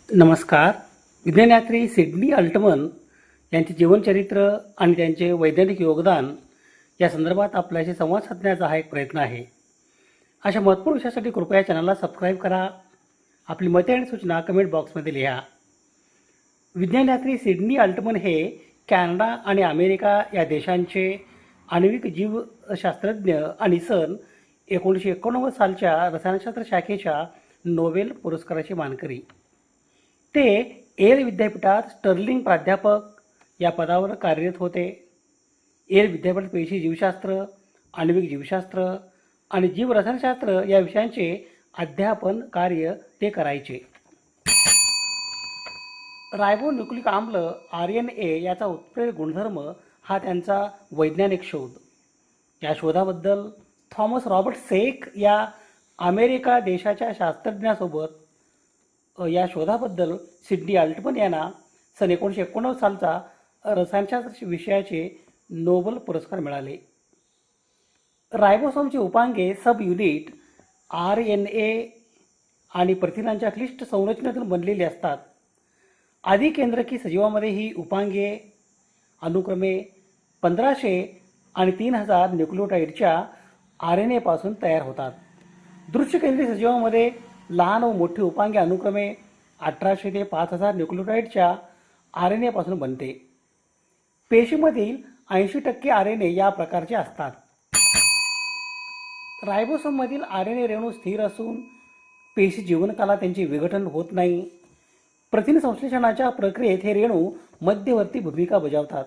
नमस्कार. विज्ञानयात्री Sydney Altmann यांचे जीवनचरित्र आणि त्यांचे वैज्ञानिक योगदान या संदर्भात आपल्याशी संवाद साधण्याचा हा एक प्रयत्न आहे. अशा महत्त्वपूर्ण विषयासाठी कृपया चॅनलला सबस्क्राईब करा. आपली मते आणि सूचना कमेंट बॉक्समध्ये लिहा. विज्ञानयात्री सिडनी अल्टमन हे कॅनडा आणि अमेरिका या देशांचे आण्विक जीवशास्त्रज्ञ आणि सन 1989 सालच्या रसायनशास्त्र शाखेच्या नोबेल पुरस्काराचे मानकरी. ते येल विद्यापीठात स्टर्लिंग प्राध्यापक या पदावर कार्यरत होते. येल विद्यापीठात पेशी जीवशास्त्र, आण्विक जीवशास्त्र आणि जीवरसायनशास्त्र या विषयांचे अध्यापन कार्य ते करायचे. रायबोन्यूक्लिक आम्ल RNA याचा उत्प्रेरक गुणधर्म हा त्यांचा वैज्ञानिक शोध. या शोधाबद्दल थॉमस रॉबर्ट सेक या अमेरिका देशाच्या शास्त्रज्ञासोबत या शोधाबद्दल सिडनी अल्टमन यांना सन 1989 सालचा रसायनशास्त्र विषयाचे नोबेल पुरस्कार मिळाले. रायबोसोमची उपांगे सब युनिट RNA आणि प्रथिनांच्या क्लिष्ट संरचनेतून बनलेली असतात. आदिकेंद्रकी सजीवामध्ये ही उपांगे अनुक्रमे 1500 आणि 3000 न्यूक्लियोटाइडच्या RNA पासून तयार होतात. दृश्यकेंद्री सजीवामध्ये लहान व मोठी उपांगे अनुक्रमे 1800 ते 5000 न्यूक्लियोटाइडच्या RNA पासून बनते. पेशीमधील 80% RNA या प्रकारचे असतात. रायबोसोममधील RNA रेणू स्थिर असून पेशी जीवनकालात त्यांचे विघटन होत नाही. प्रथिन संश्लेषणाच्या प्रक्रियेत हे रेणू मध्यवर्ती भूमिका बजावतात.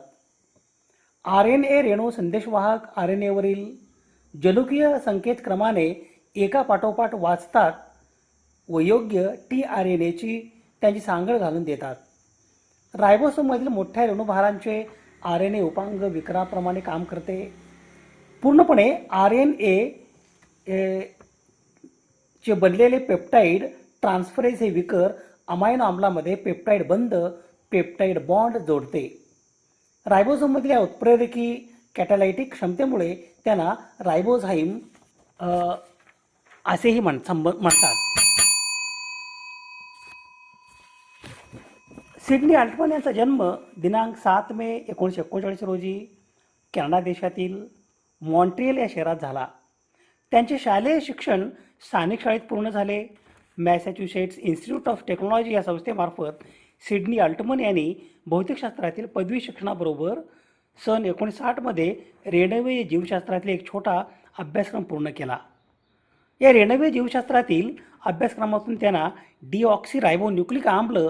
RNA रेणू संदेशवाहक RNAवरील जनुकीय संकेत क्रमाने एका पाठोपाठ वाचतात व योग्य tRNAची त्यांची सांगड घालून देतात. रायबोसोममधील मोठ्या रेणुभारांचे RNA उपांग विकराप्रमाणे काम करते. पूर्णपणे RNA चे बनलेले पेप्टाइड ट्रान्सफरेज हे विकर अमायनो आम्लामध्ये पेप्टाइड बंध पेप्टाइड बॉन्ड जोडते. रायबोसोममधील या उत्प्रेरकी कॅटालायटिक क्षमतेमुळे त्यांना रायबोझाईम असेही म्हणतात. सिडनी अल्टमन यांचा जन्म दिनांक 7 मे 1939 रोजी कॅनडा देशातील मॉन्ट्रियल या शहरात झाला. त्यांचे शालेय शिक्षण स्थानिक शाळेत पूर्ण झाले. मॅसॅच्युसेट्स इन्स्टिट्यूट ऑफ टेक्नॉलॉजी या संस्थेमार्फत सिडनी अल्टमन यांनी भौतिकशास्त्रातील पदवी शिक्षणाबरोबर सन 1960 रेणुवीय जीवशास्त्रातील एक छोटा अभ्यासक्रम पूर्ण केला. या रेणुवीय जीवशास्त्रातील अभ्यासक्रमातून त्यांना डीऑक्सीरायबोन्यूक्लिक आम्ल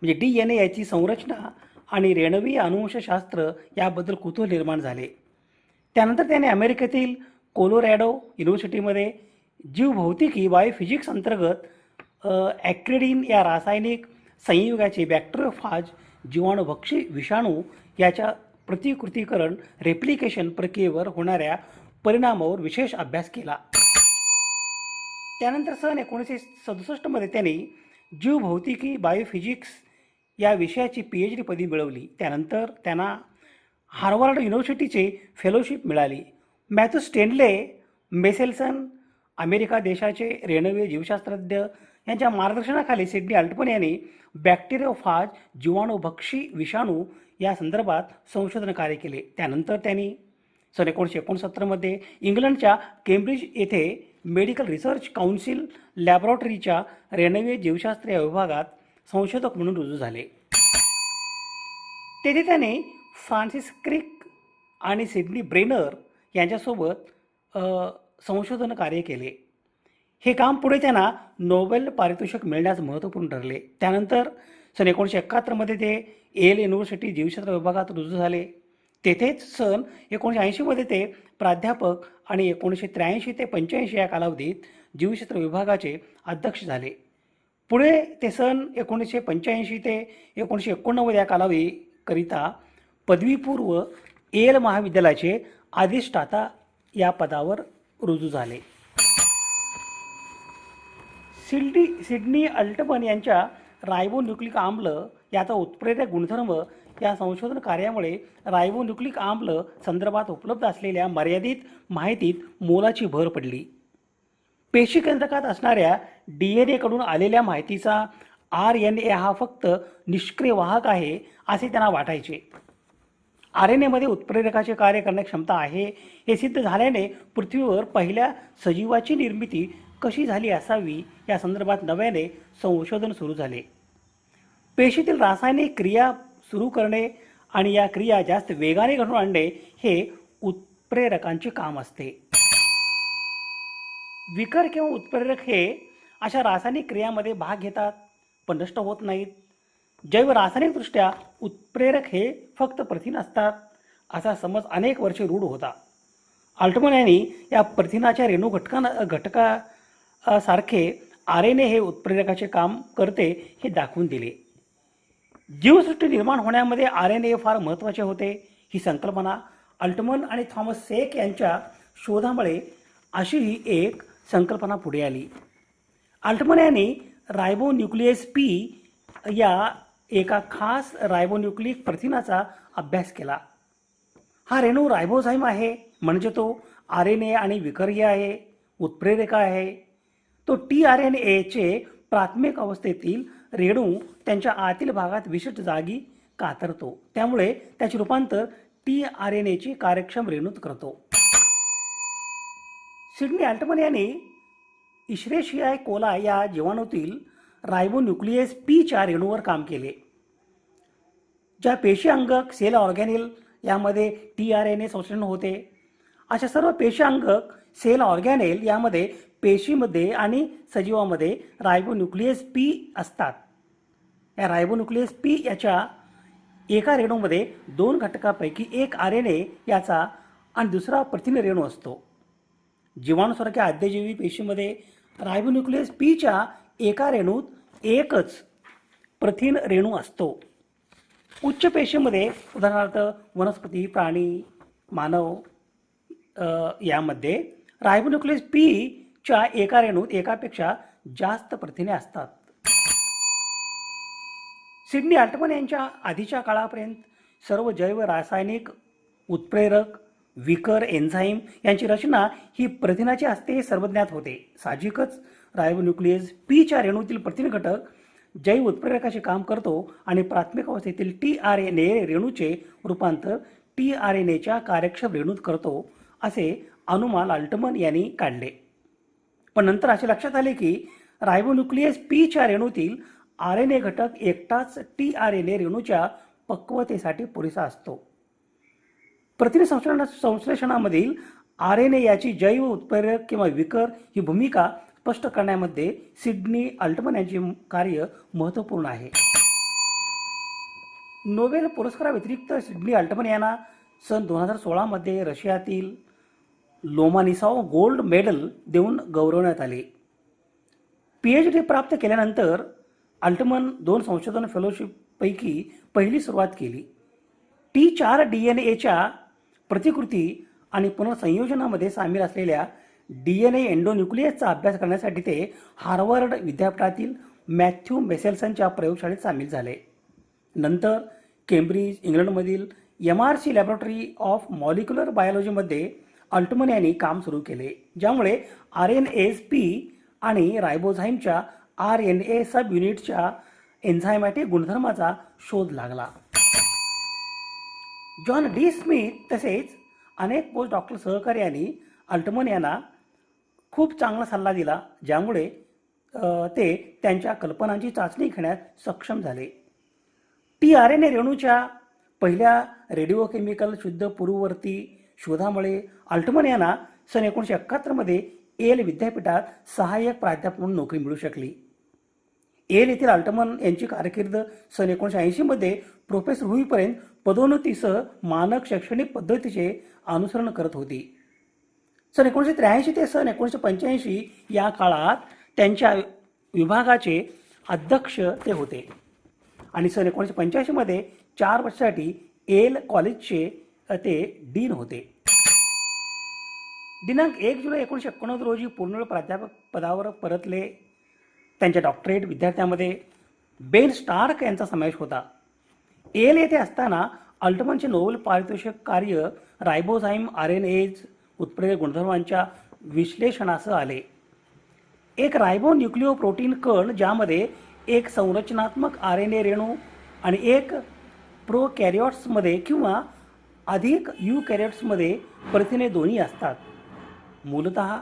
म्हणजे DNA याची संरचना आणि रेणुवीय अनुवंशशास्त्र याबद्दल कुतूहल निर्माण झाले. त्यानंतर त्याने अमेरिकेतील कोलोरॅडो युनिव्हर्सिटीमध्ये जीवभौतिकी बायोफिजिक्स अंतर्गत ॲक्रिडिन या रासायनिक संयुगाचे बॅक्टेरियोफाज जीवाणुभक्षी विषाणू याच्या प्रतिकृतीकरण रेप्लिकेशन प्रक्रियेवर होणाऱ्या परिणामावर विशेष अभ्यास केला. त्यानंतर सन 1967 त्यांनी जीवभौतिकी बायोफिजिक्स या विषयाची PhD पदवी मिळवली. त्यानंतर त्यांना हार्वर्ड युनिव्हर्सिटीचे फेलोशिप मिळाली. मॅथ्यू स्टेनले मेसेल्सन अमेरिका देशाचे रेणुवीय जीवशास्त्रज्ञ यांच्या मार्गदर्शनाखाली सिडनी अल्टमन यांनी बॅक्टेरियोफाज जीवाणुभक्षी विषाणू या संदर्भात संशोधन कार्य केले. त्यानंतर त्यांनी सन 1969 इंग्लंडच्या केम्ब्रिज येथे मेडिकल रिसर्च काउन्सिल लॅबॉरेटरीच्या रेणुवीय जीवशास्त्र या विभागात संशोधक म्हणून रुजू झाले. तेथे त्याने फ्रान्सिस क्रिक आणि सिडनी ब्रेनर यांच्यासोबत संशोधन कार्य केले. हे काम पुढे त्यांना नोबेल पारितोषिक मिळण्यास महत्त्वपूर्ण ठरले. त्यानंतर सन 1971 ते येल युनिव्हर्सिटी जीवशास्त्र विभागात रुजू झाले. तेथेच सन 1980 ते प्राध्यापक आणि 1983 ते 85 या कालावधीत जीवशास्त्र विभागाचे अध्यक्ष झाले. पुढे ते सन 1985 ते 1989 या कालावधीकरिता पदवीपूर्व येल महाविद्यालयाचे अधिष्ठाता या पदावर रुजू झाले. सिडनी अल्टमन यांच्या रायबोन्यूक्लिक आम्ल याचा उत्प्रेरक गुणधर्म या संशोधन कार्यामुळे रायबोन्यूक्लिक आम्ल संदर्भात उपलब्ध असलेल्या मर्यादित माहितीत मोलाची भर पडली. पेशी केंद्रकात असणाऱ्या DNA कडून आलेल्या माहितीचा RNA हा फक्त निष्क्रिय वाहक आहे असे त्यांना वाटायचे. RNAमध्ये उत्प्रेरकाचे कार्य करण्याची क्षमता आहे हे सिद्ध झाल्याने पृथ्वीवर पहिल्या सजीवाची निर्मिती कशी झाली असावी या संदर्भात नव्याने संशोधन सुरू झाले. पेशीतील रासायनिक क्रिया सुरू करणे आणि या क्रिया जास्त वेगाने घडवून आणणे हे उत्प्रेरकांचे काम असते. विकर किंवा उत्प्रेरक हे अशा रासायनिक क्रियामध्ये भाग घेतात पण नष्ट होत नाहीत. जैव रासायनिकदृष्ट्या उत्प्रेरक हे फक्त प्रथिन असतात असा समज अनेक वर्षे रूढ होता. अल्टमन यांनी या प्रथिनाच्या रेणू घटकासारखे RNA हे उत्प्रेरकाचे काम करते हे दाखवून दिले. जीवसृष्टी निर्माण होण्यामध्ये RNA फार महत्त्वाचे होते. ही संकल्पना अल्टमन आणि थॉमस सेक यांच्या शोधामुळे अशी ही एक संकल्पना पुढे आली. अल्टमन यांनी रायबोन्यूक्लियस P या एका खास रायबोन्यूक्लिक प्रथिनाचा अभ्यास केला. हा रेणू रायबोझाईम आहे, म्हणजे तो RNA आणि विकर्य आहे, उत्प्रेरक आहे. तो tRNAचे प्राथमिक अवस्थेतील रेणू त्यांच्या आतील भागात विशिष्ट जागी कातरतो. त्यामुळे त्याचे रूपांतर tRNAची कार्यक्षम रेणूत करतो. सिडनी अल्टमन यांनी इश्रेशियाई कोला या जीवाणूतील रायबोन्यूक्लियस P च्या रेणूवर काम केले. ज्या पेशी अंगक सेल ऑर्गॅनेल यामध्ये tRNA संश्लेषण होते, अशा सर्व पेशी अंगक सेल ऑर्गॅनेल यामध्ये पेशीमध्ये आणि सजीवामध्ये रायबोन्यूक्लियस P असतात. या रायबोन्यूक्लियस P याच्या एका रेणूमध्ये दोन घटकापैकी एक RNA याचा आणि दुसरा प्रथिन रेणू असतो. जीवाणूसारख्या आद्यजीवी पेशीमध्ये रायबोन्यूक्लियस P च्या एका रेणूत एकच प्रथिन रेणू असतो. उच्च पेशीमध्ये उदाहरणार्थ वनस्पती, प्राणी, मानव यामध्ये रायबोन्यूक्लियस P च्या एका रेणूत एकापेक्षा जास्त प्रथिने असतात. सिडनी अल्टमन यांच्या आधीच्या काळापर्यंत सर्व जैव रासायनिक उत्प्रेरक, विकर, एन्झाईम यांची रचना ही प्रथिनाची असते हे सर्वज्ञात होते. साहजिकच रायबोन्यूक्लियस P च्या रेणूतील प्रथिन घटक जैव उत्प्रेरकाचे काम करतो आणि प्राथमिक अवस्थेतील tRNA रेणूचे रूपांतर tRNAच्या कार्यक्षम रेणूत करतो असे अनुमान अल्टमन यांनी काढले. पण नंतर असे लक्षात आले की रायबोन्यूक्लियस P च्या रेणूतील RNA घटक एकटाच tRNA रेणूच्या पक्वतेसाठी पुरेसा असतो. प्रथिन संश्लेषणामधील RNA याची जैव उत्प्रेरक किंवा विकर ही भूमिका स्पष्ट करण्यामध्ये सिडनी अल्टमन यांचे कार्य महत्त्वपूर्ण आहे. नोबेल पुरस्काराव्यतिरिक्त सिडनी अल्टमन यांना सन 2016 मध्ये रशियातील लोमानिसॉव गोल्ड मेडल देऊन गौरवण्यात आले. PhD प्राप्त केल्यानंतर अल्टमन 2 संशोधन फेलोशिपपैकी पहिली सुरुवात केली. T4 DNAच्या प्रतिकृती आणि पुनर्संयोजनामध्ये सामील असलेल्या DNA एंडोन्यूक्लियसचा अभ्यास करण्यासाठी ते हार्वर्ड विद्यापीठातील मॅथ्यू मेसेल्सनच्या प्रयोगशाळेत सामील झाले. नंतर केम्ब्रिज, इंग्लंडमधील MRC लॅबोरेटरी ऑफ मॉलिक्युलर बायोलॉजीमध्ये अल्टमन यांनी काम सुरू केले, ज्यामुळे RNase P आणि रायबोझाईमच्या RNA सब युनिटच्या एन्झायमॅटिक गुणधर्माचा शोध लागला. जॉन डी स्मिथ तसेच अनेक पोस्ट डॉक्टर सहकार्यांनी अल्टमन यांना खूप चांगला सल्ला दिला, ज्यामुळे ते त्यांच्या कल्पनांची चाचणी घेण्यात सक्षम झाले. tRNA रेणूच्या पहिल्या रेडिओकेमिकल शुद्ध पूर्ववर्ती शोधामुळे अल्टमन यांना सन 1971 मध्ये येल विद्यापीठात सहाय्यक प्राध्यापक म्हणून नोकरी मिळू शकली. येल येथील अल्टमन यांची कारकीर्द सन 1980 मध्ये प्रोफेसर होईपर्यंत पदोन्नतीसह मानक शैक्षणिक पद्धतीचे अनुसरण करत होती. सन 1983 ते सन 1985 या काळात त्यांच्या विभागाचे अध्यक्ष ते होते आणि सन 1985 मध्ये 4 वर्षासाठी येल कॉलेजचे ते डीन होते. दिनांक 1 जुलै 1989 रोजी पूर्णवेळ प्राध्यापक पदावर परतले. त्यांच्या डॉक्टरेट विद्यार्थ्यांमध्ये बेन स्टार्क यांचा समावेश होता. येल येथे असताना अल्टमनचे नोबेल पारितोषिक कार्य रायबोझाईम RNAज उत्प्रेरक गुणधर्मांच्या विश्लेषणासह आले. एक रायबोन्यूक्लिओ प्रोटीन कण ज्यामध्ये एक संरचनात्मक RNA रेणू आणि एक प्रोकॅरियोट्समध्ये किंवा अधिक यूकॅरियोट्समध्ये प्रथिने दोन्ही असतात. मूलतः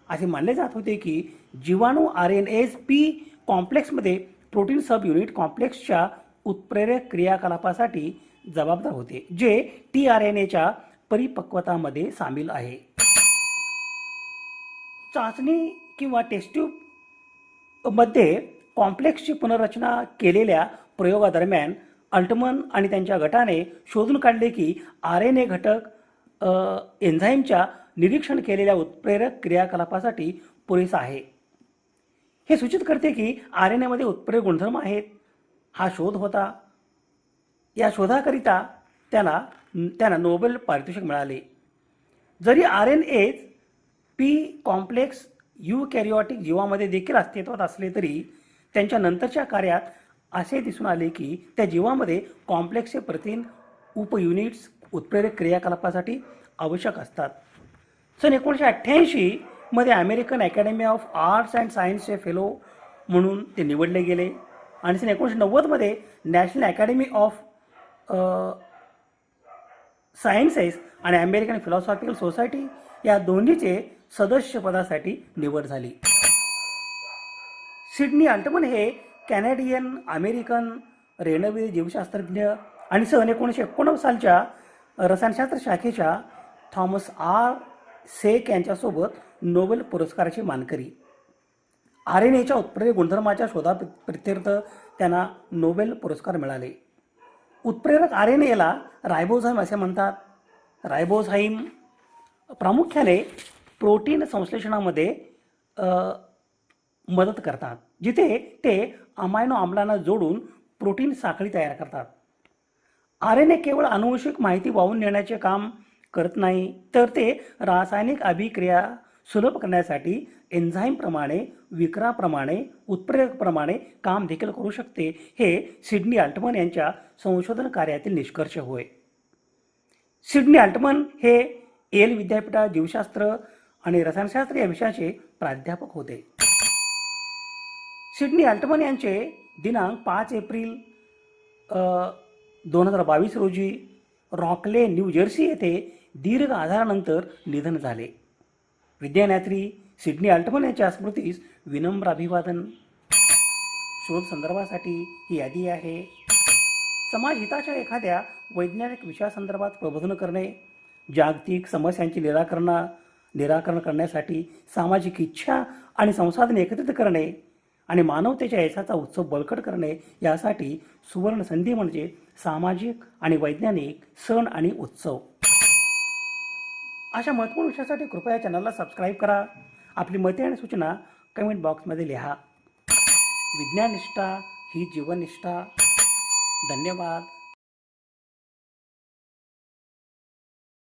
असे मानले जात होते की जीवाणू RNase P कॉम्प्लेक्समध्ये प्रोटीन सब युनिट कॉम्प्लेक्सच्या उत्प्रेरक क्रियाकलापासाठी जबाबदार होते, जे tRNAच्या परिपक्वतामध्ये सामील आहे. चाचणी किंवा टेस्ट ट्यूबमध्ये कॉम्प्लेक्सची पुनर्रचना केलेल्या प्रयोगादरम्यान अल्टमन आणि त्यांच्या गटाने शोधून काढले की RNA घटक एन्झाईमच्या निरीक्षण केलेल्या उत्प्रेरक क्रियाकलापासाठी पुरेसा आहे. हे सूचित करते की RNAमध्ये उत्प्रेरक गुणधर्म आहेत. हा शोध होता. या शोधाकरिता त्यांना नोबेल पारितोषिक मिळाले. जरी RNase P कॉम्प्लेक्स यूकॅरियोटिक जीवामध्ये देखील अस्तित्वात असले तरी त्यांच्या नंतरच्या कार्यात असे दिसून आले की त्या जीवामध्ये कॉम्प्लेक्सचे प्रथिन उपयुनिट्स उत्प्रेरक क्रियाकलापासाठी आवश्यक असतात. सन 1988 मध्ये American academy of arts and सायन्सचे फेलो म्हणून ते निवडले गेले आणि सन 1990 मध्ये नॅशनल अकॅडमी ऑफ सायन्सेस आणि अमेरिकन फिलॉसॉफिकल सोसायटी या दोन्हीचे सदस्यपदासाठी निवड झाली. सिडनी अल्टमन हे कॅनेडियन अमेरिकन रेणुवीर जीवशास्त्रज्ञ आणि सन 1989 सालच्या रसायनशास्त्र शाखेच्या थॉमस R. सेक यांच्यासोबत नोबेल पुरस्काराची मानकरी. RNAच्या उत्प्रेरक गुणधर्माच्या शोधाप्रित्यर्थ त्यांना नोबेल पुरस्कार मिळाले. उत्प्रेरक RNAला रायबोझाईम असे म्हणतात. रायबोझाईम प्रामुख्याने प्रोटीन संश्लेषणामध्ये मदत करतात, जिथे ते अमायनो आम्लांना जोडून प्रोटीन साखळी तयार करतात. RNA केवळ आनुवंशिक माहिती वाहून नेण्याचे काम करत नाही, तर ते रासायनिक अभिक्रिया सुलभ करण्यासाठी एन्झाईमप्रमाणे, विकराप्रमाणे, उत्प्रेरकप्रमाणे काम देखील करू शकते. हे सिडनी अल्टमन यांच्या संशोधन कार्यातील निष्कर्ष होय. सिडनी अल्टमन हे येल विद्यापीठात जीवशास्त्र आणि रसायनशास्त्र या विषयाचे प्राध्यापक होते. सिडनी अल्टमन यांचे दिनांक 5 एप्रिल 2022 रोजी रॉकले, न्यू जर्सी येथे दीर्घ आजारानंतर निधन झाले. विज्ञानयात्री सिडनी अल्टमन यांच्या स्मृतीस विनम्र अभिवादन. शोध संदर्भासाठी ही यादी आहे. समाज हिताच्या एखाद्या वैज्ञानिक विषयासंदर्भात प्रबोधन करणे, जागतिक समस्यांचे निराकरण करण्यासाठी सामाजिक इच्छा आणि संसाधने एकत्रित करणे आणि मानवतेच्या यशाचा उत्सव बळकट करणे यासाठी सुवर्ण संधी म्हणजे सामाजिक आणि वैज्ञानिक सण आणि उत्सव. अशा महत्त्वपूर्ण विषयासाठी कृपया चॅनलला सबस्क्राईब करा. आपली मते आणि सूचना कमेंट बॉक्समध्ये लिहा. विज्ञाननिष्ठा ही जीवननिष्ठा. धन्यवाद.